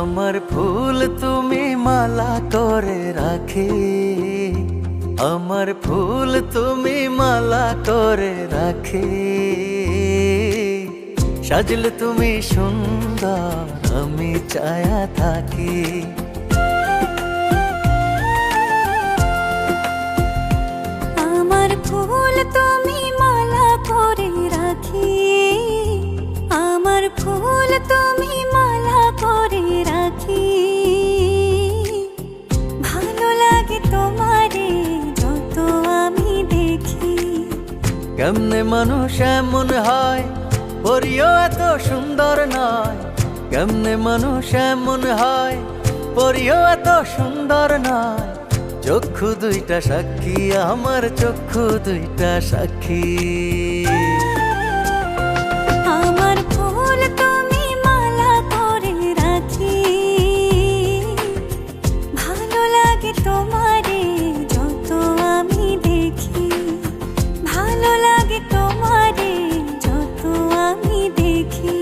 আমার ফুল তুমি মালা করে রাখি, আমার ফুল তুমি মালা করে রাখি। সাজলে তুমি সুন্দর, আমি চায়া থাকি। আমার ফুল তুমি মালা করে রাখি, আমার ফুল তুমি মালা করে রাখি। ভালো লাগে তোমারে যত আমি দেখি। কেমনে মানুষ এমন হয়, পরিও এত সুন্দর নয়। কেমনে মানুষ এমন হয়, পরিও এত সুন্দর নয়। চক্ষু দুইটা সাক্ষী, আমার চক্ষু দুইটা সাক্ষী। আমার ফুল তুমি মালা করে রাখি, ভালো লাগে তোমারে যত আমি দেখি। ভালো লাগে তোমারে যত আমি দেখি।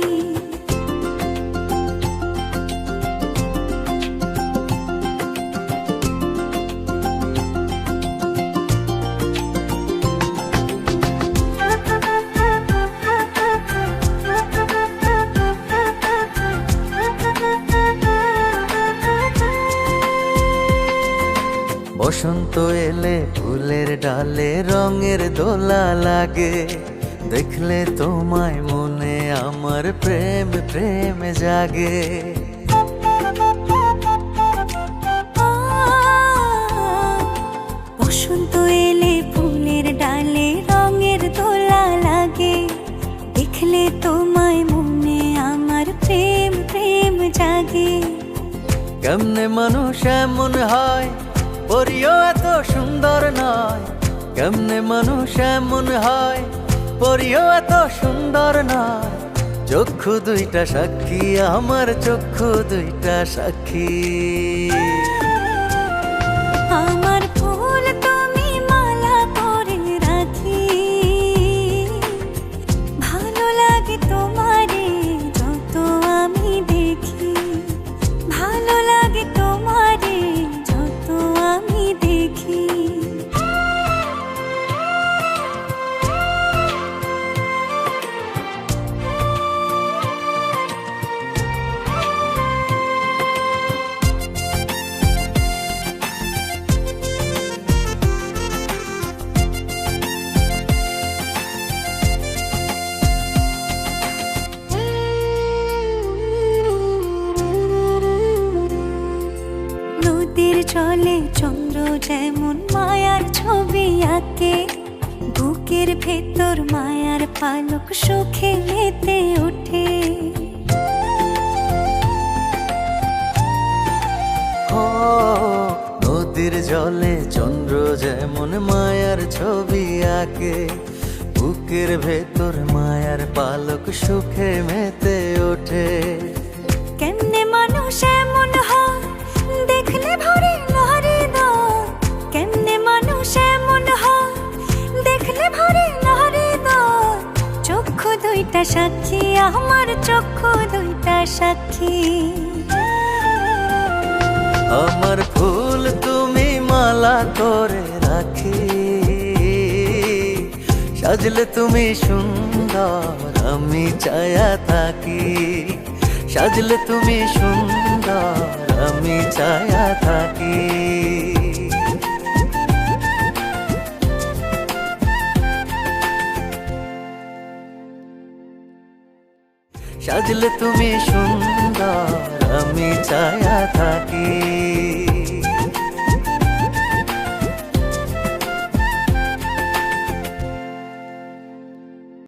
বসন্ত এলে ফুলের ডালে রঙের দোলা লাগে। দেখলে তোমায় মনে আমার প্রেম প্রেম জাগে। বসন্ত এলে ফুলের ডালে রঙের দোলা লাগে। দেখলে তোমায় মনে আমার প্রেম প্রেম জাগে। কেমনে মানুষ এমন হয়, পরিও এত সুন্দর নয়। কেমনে মানুষ এমন হয়, পরিও এত সুন্দর নয়। চক্ষু দুইটা সাক্ষী, আমার চক্ষু দুইটা সাক্ষী। আমার ফুল তুমি মালা করে রাখি, ভালো লাগে তোমারে যত আমি দেখি। ভালো লাগে তোমারে যত আমি দেখি। নদীর জলে চন্দ্র যেমন মায়ার ছবি আঁকে। বুকের ভেতর মায়ার পালক সুখে মেতে ওঠে। ও নদীর জলে চন্দ্র যেমন মায়ার ছবি আঁকে। বুকের ভেতর মায়ার পালক সুখে মেতে ওঠে। কেমনে মানুষ এমন হয়, দেখলে ভরে লহরে দয়। কেমনে মানুষ এমন হয়, দেখলে ভরে লহরে দয়। চক্ষু দুইটা সাক্ষী, আমার চক্ষু দুইটা সাক্ষী। আমার ফুল তুমি মালা করে রাখি। সাজলে তুমি সুন্দর, আমি চায়া থাকি। সাজলে তুমি সুন্দর, আমি চায়া থাকি। সাজলে তুমি সুন্দর, আমি চায়া থাকি।